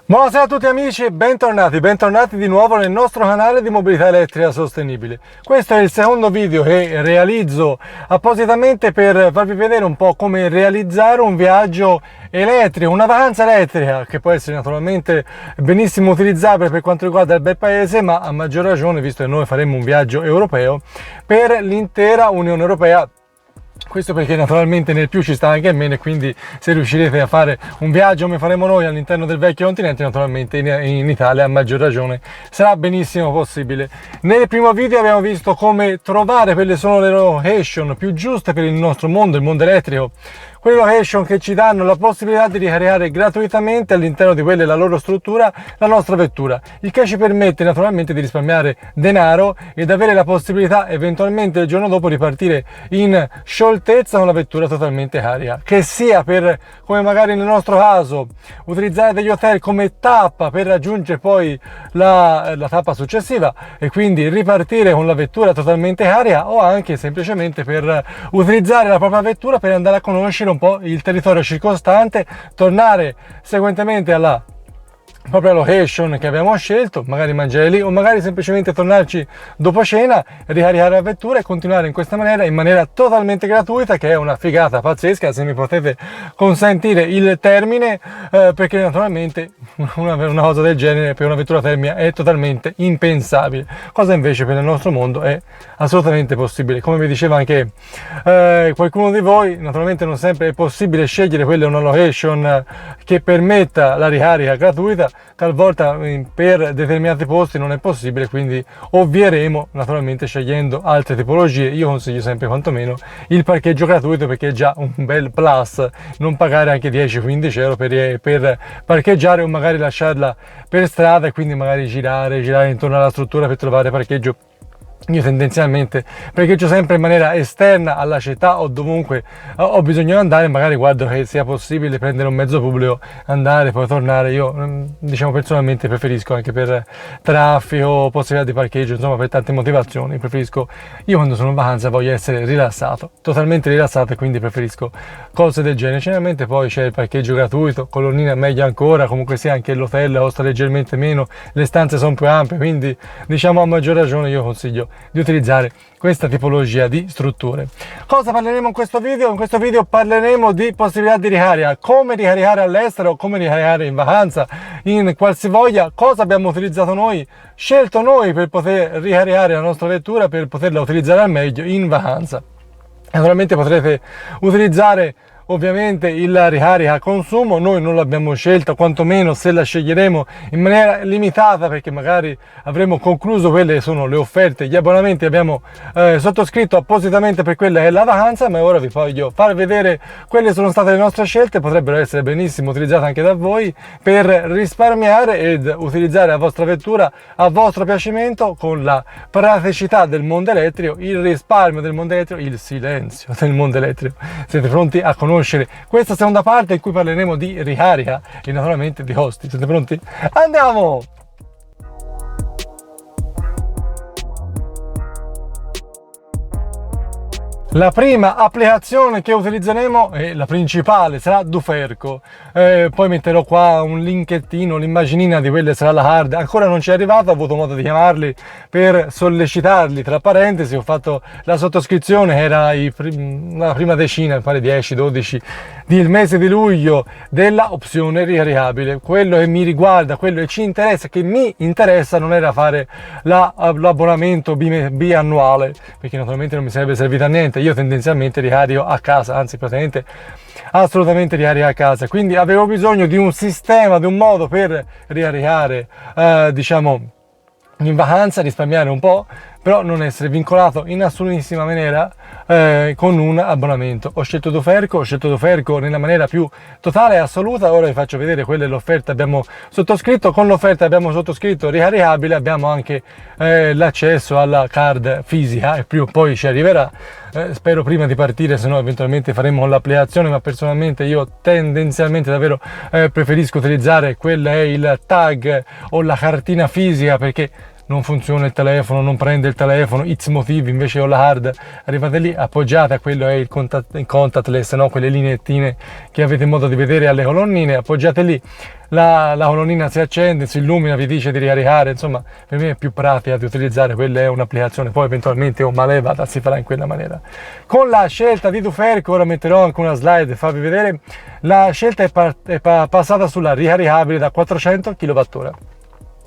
Buonasera a tutti amici e bentornati di nuovo nel nostro canale di mobilità elettrica sostenibile. Questo è il secondo video che realizzo appositamente per farvi vedere un po' come realizzare un viaggio elettrico, una vacanza elettrica che può essere naturalmente benissimo utilizzabile per quanto riguarda il bel paese, ma a maggior ragione, visto che noi faremo un viaggio europeo, per l'intera Unione Europea. Questo perché naturalmente nel più ci sta anche il meno, e quindi se riuscirete a fare un viaggio come faremo noi all'interno del vecchio continente, naturalmente in Italia a maggior ragione sarà benissimo possibile. Nel primo video abbiamo visto come trovare quelle sono le location più giuste per il nostro mondo, il mondo elettrico, quelle location che ci danno la possibilità di ricaricare gratuitamente all'interno di quelle la loro struttura la nostra vettura, il che ci permette naturalmente di risparmiare denaro ed avere la possibilità eventualmente il giorno dopo di partire in scioltezza con la vettura totalmente carica, che sia per, come magari nel nostro caso, utilizzare degli hotel come tappa per raggiungere poi la tappa successiva e quindi ripartire con la vettura totalmente carica, o anche semplicemente per utilizzare la propria vettura per andare a conoscere un po' il territorio circostante, tornare seguentemente alla propria location che abbiamo scelto, magari mangiare lì o magari semplicemente tornarci dopo cena, ricaricare la vettura e continuare in questa maniera, in maniera totalmente gratuita, che è una figata pazzesca, se mi potete consentire il termine, perché naturalmente una cosa del genere per una vettura termica è totalmente impensabile, cosa invece per il nostro mondo è assolutamente possibile. Come vi diceva anche qualcuno di voi, naturalmente non sempre è possibile scegliere quella una location che permetta la ricarica gratuita, talvolta per determinati posti non è possibile, quindi ovvieremo naturalmente scegliendo altre tipologie. Io consiglio sempre quantomeno il parcheggio gratuito, perché è già un bel plus non pagare anche 10-15 euro per parcheggiare, o magari lasciarla per strada e quindi magari girare intorno alla struttura per trovare parcheggio. Io tendenzialmente parcheggio sempre in maniera esterna alla città o dovunque ho bisogno di andare, magari guardo che sia possibile prendere un mezzo pubblico, andare poi tornare. Io diciamo personalmente preferisco, anche per traffico, possibilità di parcheggio, insomma per tante motivazioni, preferisco, io quando sono in vacanza voglio essere rilassato, totalmente rilassato, e quindi preferisco cose del genere. Generalmente poi c'è il parcheggio gratuito, colonnina meglio ancora, comunque sia anche l'hotel costa leggermente meno, le stanze sono più ampie, quindi diciamo a maggior ragione io consiglio di utilizzare questa tipologia di strutture. Cosa parleremo in questo video? In questo video parleremo di possibilità di ricarica, come ricaricare all'estero, come ricaricare in vacanza, in qualsivoglia, cosa abbiamo utilizzato noi, scelto noi per poter ricaricare la nostra vettura, per poterla utilizzare al meglio in vacanza. Naturalmente potrete utilizzare ovviamente la ricarica a consumo, noi non l'abbiamo scelta, quantomeno se la sceglieremo in maniera limitata, perché magari avremo concluso quelle che sono le offerte, gli abbonamenti abbiamo sottoscritto appositamente per quella che è la vacanza, ma ora vi voglio far vedere quelle sono state le nostre scelte. Potrebbero essere benissimo utilizzate anche da voi per risparmiare ed utilizzare la vostra vettura a vostro piacimento, con la praticità del mondo elettrico, il risparmio del mondo elettrico, il silenzio del mondo elettrico. Siete pronti a conoscere questa seconda parte in cui parleremo di ricarica e naturalmente di costi? Siete pronti? Andiamo! La prima applicazione che utilizzeremo, e la principale, sarà Duferco. Poi metterò qua un linkettino, l'immagine di quelle sarà la card. Ancora non ci è arrivato, ho avuto modo di chiamarli per sollecitarli. Tra parentesi, ho fatto la sottoscrizione, che era la prima decina, mi pare 10-12 del mese di luglio, della opzione ricaricabile. Quello che mi riguarda, quello che ci interessa, che mi interessa, non era fare l'abbonamento biannuale, perché naturalmente non mi sarebbe servito a niente. Io tendenzialmente ricarico a casa, anzi praticamente assolutamente ricarico a casa, quindi avevo bisogno di un sistema, di un modo per ricaricare diciamo in vacanza, risparmiare un po', però non essere vincolato in assolutissima maniera con un abbonamento. Ho scelto Duferco nella maniera più totale e assoluta. Ora vi faccio vedere quella è l'offerta abbiamo sottoscritto. Con l'offerta abbiamo sottoscritto ricaricabile, abbiamo anche l'accesso alla card fisica, e più poi ci arriverà, spero prima di partire, se no eventualmente faremo l'applicazione, ma personalmente io tendenzialmente davvero preferisco utilizzare quella è il tag o la cartina fisica, perché non funziona il telefono, non prende il telefono, X motivi, invece ho la hard, arrivate lì, appoggiate a quello è il contactless, no? Quelle lineettine che avete modo di vedere alle colonnine, appoggiate lì, la colonnina si accende, si illumina, vi dice di ricaricare, insomma per me è più pratica di utilizzare, quella è un'applicazione, poi eventualmente o malevata si farà in quella maniera. Con la scelta di Duferco, ora metterò anche una slide e farvi vedere, la scelta è passata sulla ricaricabile da 400 kWh,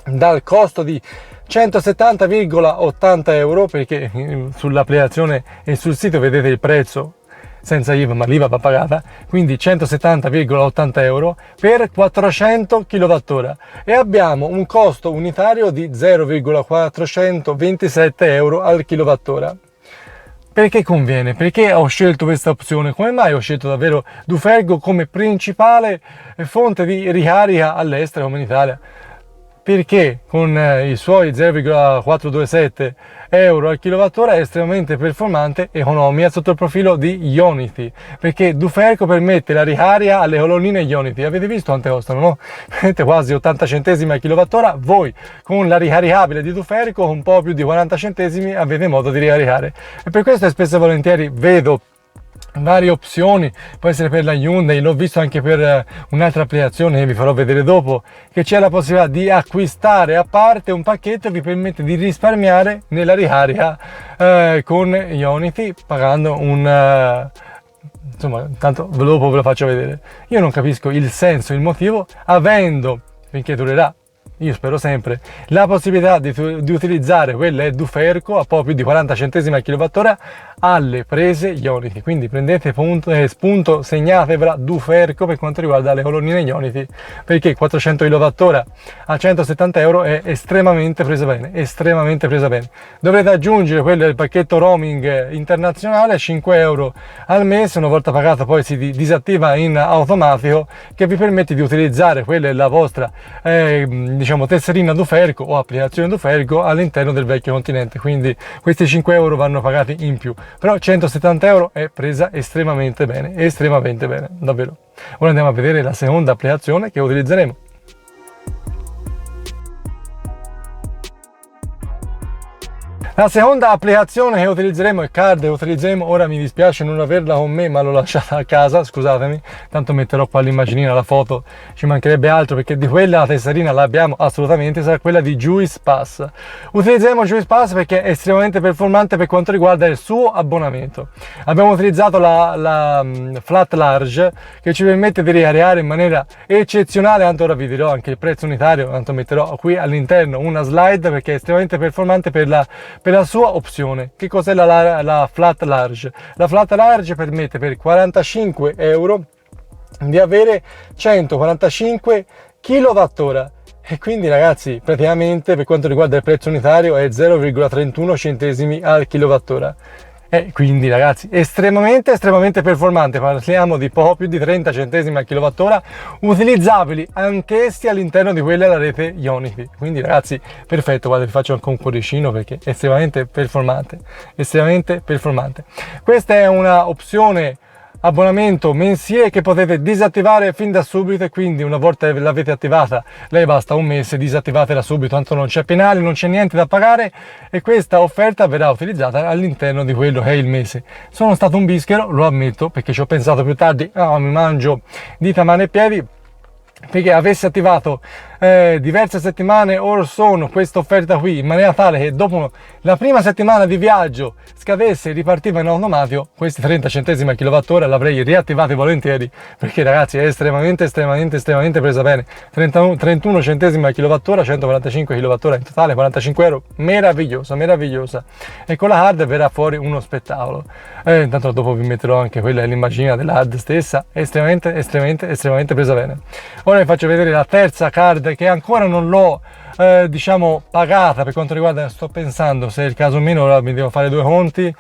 dal costo di 170,80 euro, perché sull'applicazione e sul sito vedete il prezzo senza IVA, ma l'IVA va pagata, quindi 170,80 euro per 400 kWh e abbiamo un costo unitario di 0,427 euro al kilowattora. Perché conviene? Perché ho scelto questa opzione? Come mai ho scelto davvero Duferco come principale fonte di ricarica all'estero come in Italia? Perché con i suoi 0,427 euro al kilowattora è estremamente performante e economica sotto il profilo di Ionity, perché Duferco permette la ricarica alle colonnine Ionity. Avete visto quante costano, no? Quasi 80 centesimi al kilowattora. Voi con la ricaricabile di Duferco un po' più di 40 centesimi avete modo di ricaricare, e per questo spesso e volentieri vedo varie opzioni, può essere per la Hyundai, l'ho visto anche per un'altra applicazione che vi farò vedere dopo, che c'è la possibilità di acquistare a parte un pacchetto che vi permette di risparmiare nella ricarica con Ionity, pagando un insomma, tanto dopo ve lo faccio vedere. Io non capisco il senso, il motivo, avendo, finché durerà, io spero sempre, la possibilità di utilizzare quelle Duferco a poco più di 40 centesimi al kilowattora alle prese Ionity. Quindi prendete spunto, segnatevela Duferco per quanto riguarda le colonnine Ionity, perché 400 kWh a 170 euro è estremamente presa bene, estremamente presa bene. Dovrete aggiungere quello del pacchetto roaming internazionale, 5 euro al mese, una volta pagato poi si disattiva in automatico, che vi permette di utilizzare quella è la vostra diciamo tesserina Duferco o applicazione Duferco all'interno del vecchio continente, quindi questi 5 euro vanno pagati in più, però 170 euro è presa estremamente bene, davvero. Ora andiamo a vedere la seconda applicazione che utilizzeremo. La seconda applicazione che utilizzeremo è Card, ora mi dispiace non averla con me, ma l'ho lasciata a casa, scusatemi, tanto metterò qua l'immaginina, la foto, ci mancherebbe altro, perché di quella la tesserina l'abbiamo assolutamente, sarà quella di Juice Pass. Utilizzeremo Juice Pass perché è estremamente performante per quanto riguarda il suo abbonamento. Abbiamo utilizzato la Flat Large, che ci permette di ricaricare in maniera eccezionale, tanto ora vi dirò anche il prezzo unitario, tanto metterò qui all'interno una slide, perché è estremamente performante per la sua opzione. Che cos'è la Flat Large? La Flat Large permette per 45 euro di avere 145 kWh, e quindi ragazzi praticamente per quanto riguarda il prezzo unitario è 0,31 centesimi al kilowattora. E quindi ragazzi estremamente performante, parliamo di poco più di 30 centesimi al kilowattora, utilizzabili anch'essi all'interno di quella della rete Ionity. Quindi ragazzi perfetto, guarda, vi faccio anche un cuoricino perché è estremamente performante. Questa è una opzione abbonamento mensile che potete disattivare fin da subito, e quindi una volta l'avete attivata lei basta un mese, disattivatela subito, tanto non c'è penale, non c'è niente da pagare, e questa offerta verrà utilizzata all'interno di quello che è il mese. Sono stato un bischero, lo ammetto, perché ci ho pensato più tardi, mi mangio dita, mani e piedi, perché avessi attivato diverse settimane or sono questa offerta qui in maniera tale che dopo la prima settimana di viaggio scadesse e ripartiva in automatico, questi 30 centesimi al kilowattora l'avrei riattivati volentieri, perché ragazzi è estremamente presa bene. 31 centesimi al kilowattora, 145 kilowattora in totale, 45 euro, meravigliosa, e con la hard verrà fuori uno spettacolo. Intanto dopo vi metterò anche quella l'immagine della hard stessa, estremamente presa bene. Ora vi faccio vedere la terza card, che ancora non l'ho diciamo pagata, per quanto riguarda, sto pensando se è il caso o meno, ora mi devo fare due conti.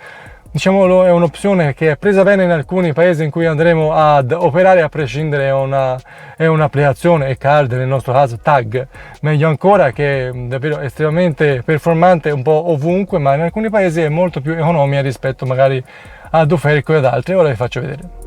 Diciamo è un'opzione che è presa bene in alcuni paesi in cui andremo ad operare, a prescindere è un'applicazione, è Card, nel nostro caso Tag, meglio ancora, che è davvero estremamente performante un po' ovunque, ma in alcuni paesi è molto più economica rispetto magari a Duferco e ad altre. Ora vi faccio vedere.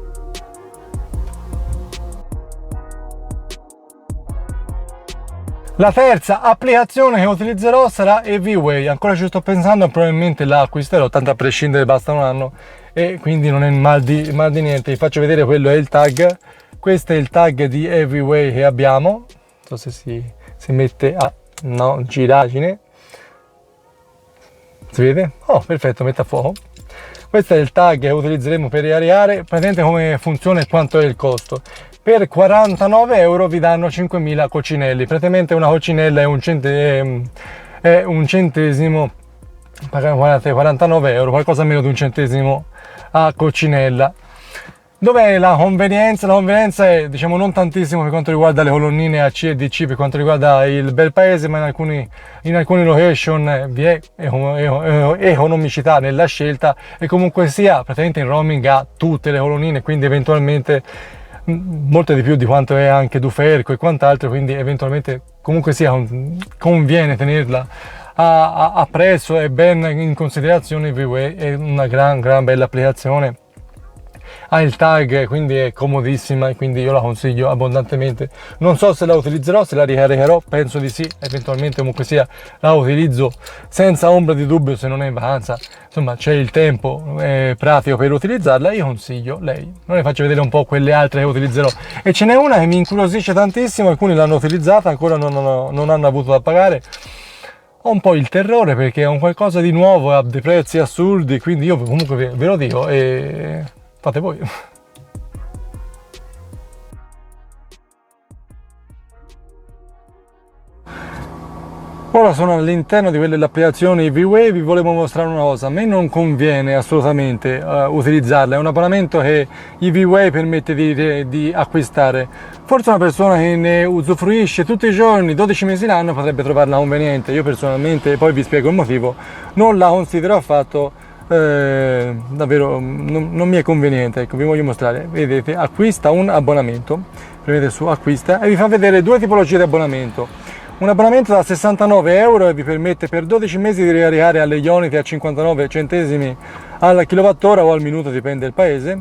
La terza applicazione che utilizzerò sarà EV-Way, ancora ci sto pensando, probabilmente la acquisterò, tanto a prescindere basta un anno e quindi non è mal di niente. Vi faccio vedere, quello è il tag, questo è il tag di EV-Way che abbiamo, non so se si mette a no, giragine, si vede? Oh, perfetto, mette a fuoco. Questo è il tag che utilizzeremo per riariare, praticamente come funziona e quanto è il costo. Per 49 euro vi danno 5.000 coccinelli, praticamente una coccinella è un centesimo, guardate, 49 euro, qualcosa meno di un centesimo a coccinella. Dov'è la convenienza? La convenienza è, diciamo, non tantissimo per quanto riguarda le colonnine AC e DC, per quanto riguarda il bel paese, ma in alcune location vi è economicità nella scelta e comunque sia praticamente in roaming ha tutte le colonnine, quindi eventualmente molte di più di quanto è anche Duferco e quant'altro, quindi eventualmente comunque sia conviene tenerla a prezzo e ben in considerazione. EV-Way è una gran bella applicazione, ha il tag, quindi è comodissima e quindi io la consiglio abbondantemente. Non so se la utilizzerò, se la ricaricherò, penso di sì, eventualmente comunque sia la utilizzo senza ombra di dubbio se non è in vacanza, insomma c'è il tempo pratico per utilizzarla, io consiglio lei. Non le faccio vedere un po' quelle altre che utilizzerò e ce n'è una che mi incuriosisce tantissimo, alcuni l'hanno utilizzata, ancora non hanno avuto da pagare. Ho un po' il terrore perché è un qualcosa di nuovo, ha dei prezzi assurdi, quindi io comunque ve lo dico e fate voi. Ora sono all'interno di quelle applicazioni EV-Way, vi volevo mostrare una cosa. A me non conviene assolutamente utilizzarla, è un abbonamento che EV-Way permette di acquistare. Forse una persona che ne usufruisce tutti i giorni, 12 mesi l'anno, potrebbe trovarla conveniente. Io personalmente, poi vi spiego il motivo, non la considero affatto, davvero non mi è conveniente. Ecco, vi voglio mostrare. Vedete, acquista un abbonamento, premete su acquista e vi fa vedere due tipologie di abbonamento. Un abbonamento da 69 euro e vi permette per 12 mesi di ricaricare alle Ionity a 59 centesimi al kilowattora o al minuto, dipende dal paese,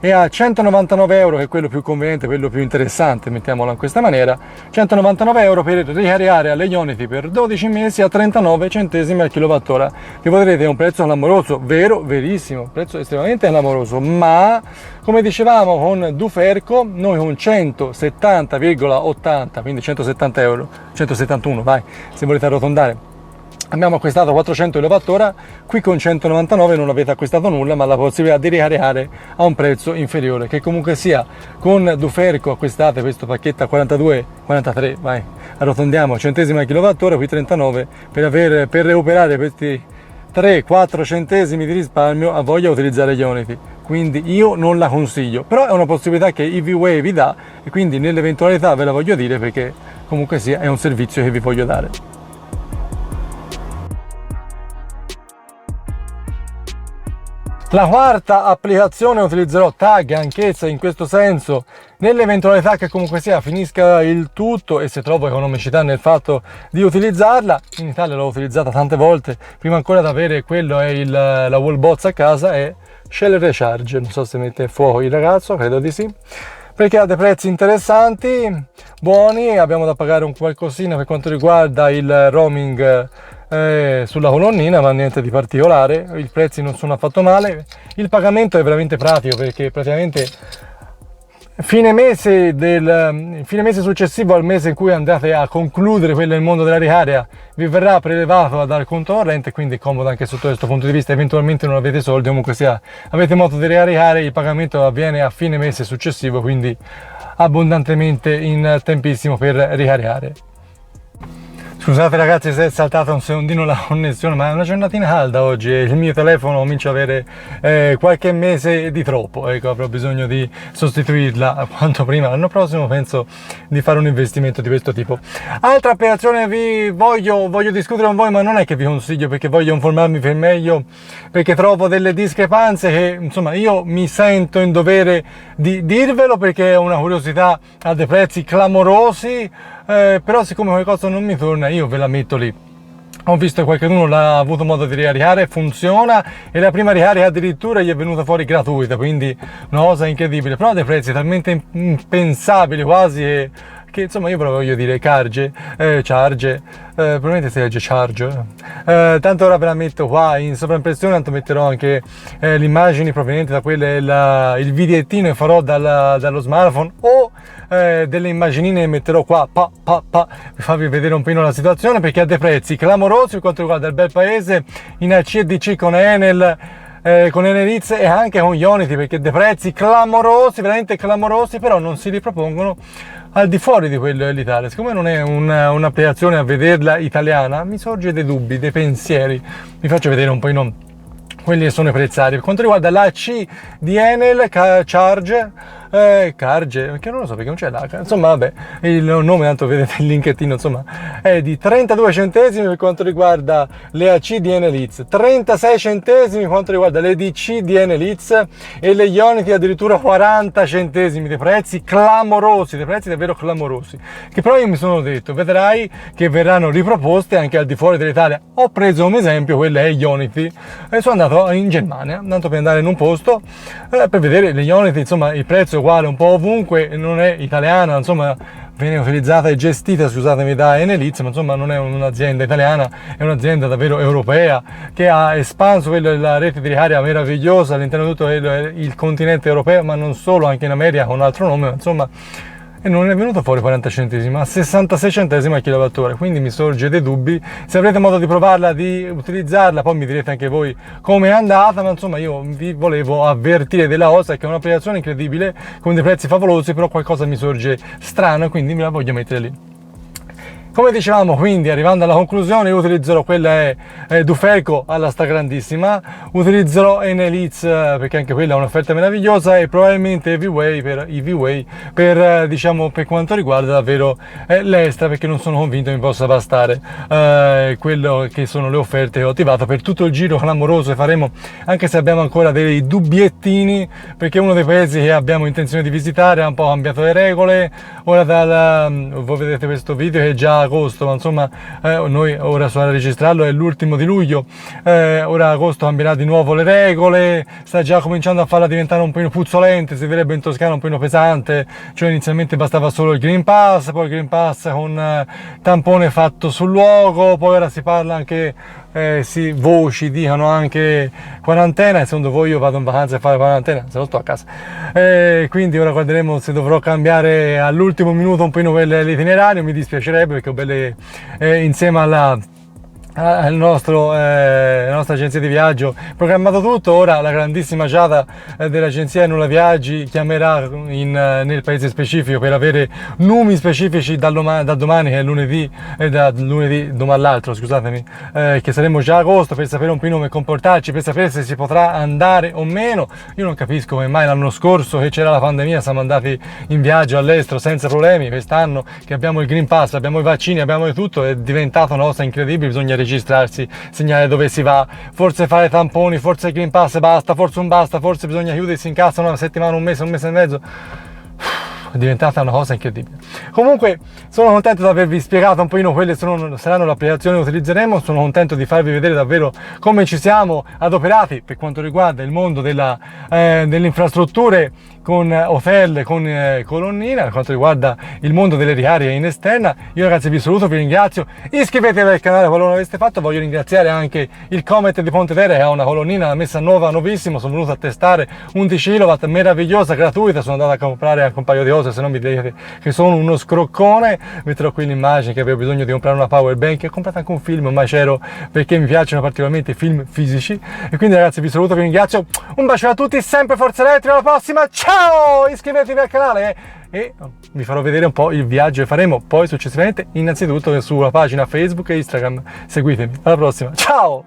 e a 199 euro, che è quello più conveniente, quello più interessante, mettiamolo in questa maniera, 199 euro per ricaricare alle Ionity per 12 mesi a 39 centesimi al kilowattora. Che vedrete è un prezzo clamoroso, vero, verissimo, un prezzo estremamente clamoroso, ma come dicevamo con Duferco, noi con 170,80, quindi 170 euro, 171 vai, se volete arrotondare, abbiamo acquistato 400 kWh, qui con 199 non avete acquistato nulla, ma la possibilità di ricaricare a un prezzo inferiore, che comunque sia con Duferco acquistate questo pacchetto a 42, 43, vai, arrotondiamo, centesimi al kilowattora, qui 39, per recuperare questi 3-4 centesimi di risparmio a voglia utilizzare Ionity. Quindi io non la consiglio, però è una possibilità che EV-Way vi dà e quindi nell'eventualità ve la voglio dire perché comunque sia è un servizio che vi voglio dare. La quarta applicazione utilizzerò tag anch'essa in questo senso, nell'eventualità che comunque sia finisca il tutto e se trovo economicità nel fatto di utilizzarla. In Italia l'ho utilizzata tante volte, prima ancora di avere quello è la Wallbox a casa, è Shell Recharge, non so se mette a fuoco il ragazzo, credo di sì, perché ha dei prezzi interessanti, buoni, abbiamo da pagare un qualcosina per quanto riguarda il roaming sulla colonnina, ma niente di particolare, i prezzi non sono affatto male, il pagamento è veramente pratico perché praticamente fine mese successivo al mese in cui andate a concludere quello del mondo della ricarica vi verrà prelevato dal conto corrente, quindi è comodo anche sotto questo punto di vista. Eventualmente non avete soldi, comunque sia avete modo di ricaricare, il pagamento avviene a fine mese successivo, quindi abbondantemente in tempissimo per ricaricare. Scusate ragazzi se è saltata un secondino la connessione, ma è una giornatina calda oggi e il mio telefono comincia a avere qualche mese di troppo, ecco, avrò bisogno di sostituirla quanto prima. L'anno prossimo penso di fare un investimento di questo tipo. Altra applicazione vi voglio discutere con voi, ma non è che vi consiglio perché voglio informarmi per meglio, perché trovo delle discrepanze che insomma io mi sento in dovere di dirvelo perché è una curiosità a dei prezzi clamorosi. Però siccome qualcosa non mi torna io ve la metto lì. Ho visto che qualcuno l'ha avuto modo di ricaricare, funziona e la prima ricarica addirittura gli è venuta fuori gratuita, quindi una cosa incredibile, però ha dei prezzi talmente impensabili quasi che insomma io però voglio dire charge, probabilmente si legge charge, tanto ora ve la metto qua in sovraimpressione, tanto metterò anche le immagini provenienti da quelle, il videttino che farò dallo smartphone, o delle immaginine che metterò qua per farvi vedere un po' la situazione, perché ha dei prezzi clamorosi per quanto riguarda il bel paese in ACDC con Enel, con Eneliz e anche con Ionity, perché dei prezzi clamorosi, veramente clamorosi, però non si ripropongono al di fuori di quello dell'Italia. Siccome non è un'applicazione a vederla italiana, mi sorge dei dubbi, dei pensieri. Vi faccio vedere un po' quelli che sono i prezzari. Per quanto riguarda la C di Enel, Charge, perché non lo so, perché non c'è l'H, insomma vabbè, il nome, tanto vedete il linkettino, insomma, è di 32 centesimi per quanto riguarda le AC di Eneliz, 36 centesimi per quanto riguarda le DC di Eneliz, e le Ionity addirittura 40 centesimi, dei prezzi clamorosi, dei prezzi davvero clamorosi, che però io mi sono detto, vedrai che verranno riproposte anche al di fuori dell'Italia. Ho preso come esempio quelle Ionity e sono andato in Germania, tanto per andare in un posto per vedere le Ionity, insomma il prezzo è uguale un po' ovunque, non è italiana, insomma viene utilizzata e gestita, scusatemi, da Eneliz, ma insomma non è un'azienda italiana, è un'azienda davvero europea che ha espanso la rete di ricaria meravigliosa all'interno di tutto il continente europeo, ma non solo, anche in America con un altro nome, insomma, e non è venuto fuori 40 centesimi, ma 66 centesimi al kilowattora. Quindi mi sorge dei dubbi. Se avrete modo di provarla, di utilizzarla, poi mi direte anche voi come è andata, ma insomma io vi volevo avvertire della cosa, che è un'applicazione incredibile con dei prezzi favolosi, però qualcosa mi sorge strano e quindi me la voglio mettere lì. Come dicevamo, quindi arrivando alla conclusione, io utilizzerò quella Duferco alla stragrandissima, utilizzerò Eneliz perché anche quella è un'offerta meravigliosa, e probabilmente EV-Way per diciamo, per quanto riguarda davvero l'Extra, perché non sono convinto mi possa bastare quello che sono le offerte che ho attivato per tutto il giro clamoroso che faremo, anche se abbiamo ancora dei dubbiettini, perché uno dei paesi che abbiamo intenzione di visitare ha un po' cambiato le regole. Ora voi vedete questo video che è già agosto, ma insomma noi ora a registrarlo è l'1° di luglio, ora agosto cambierà di nuovo le regole, sta già cominciando a farla diventare un po' puzzolente, si vedrebbe in Toscana un po' pesante, cioè inizialmente bastava solo il Green Pass, poi il Green Pass con tampone fatto sul luogo, poi ora si parla anche, voci dicono anche quarantena, e secondo voi io vado in vacanza a fare quarantena, se lo sto a casa, quindi ora guarderemo se dovrò cambiare all'ultimo minuto un po' l'itinerario, mi dispiacerebbe perché ho belle insieme alla nostra agenzia di viaggio programmato tutto. Ora la grandissima Giada dell'agenzia Nulla Viaggi chiamerà nel paese specifico per avere numeri specifici da domani, che è lunedì, domani l'altro, scusatemi, che saremo già a agosto, per sapere un po' come comportarci, per sapere se si potrà andare o meno. Io non capisco come mai l'anno scorso che c'era la pandemia siamo andati in viaggio all'estero senza problemi, quest'anno che abbiamo il Green Pass, abbiamo i vaccini, abbiamo di tutto, è diventata una cosa incredibile, bisogna registrarsi, segnare dove si va, forse fare tamponi, forse il Green Pass basta, forse non basta, forse bisogna chiudersi in casa una settimana, un mese e mezzo. È diventata una cosa incredibile. Comunque sono contento di avervi spiegato un pochino quelle saranno le applicazioni che utilizzeremo, sono contento di farvi vedere davvero come ci siamo adoperati per quanto riguarda il mondo delle infrastrutture con hotel, con colonnina, per quanto riguarda il mondo delle ricariche in esterna. Io ragazzi vi saluto, vi ringrazio, iscrivetevi al canale qualora non l'aveste fatto. Voglio ringraziare anche il Comet di Pontedera che ha una colonnina messa nuova, nuovissima, sono venuto a testare 11 kW, meravigliosa, gratuita, sono andato a comprare anche un paio di cose, se non mi dite che sono uno scroccone. Metterò qui l'immagine che avevo bisogno di comprare una power bank, ho comprato anche un film, un macero, perché mi piacciono particolarmente i film fisici. E quindi ragazzi vi saluto, vi ringrazio, un bacio a tutti, sempre Forza Elettrica, alla prossima, ciao! Iscrivetevi al canale e vi farò vedere un po' il viaggio che faremo poi successivamente, innanzitutto sulla pagina Facebook e Instagram. Seguitemi, alla prossima, ciao!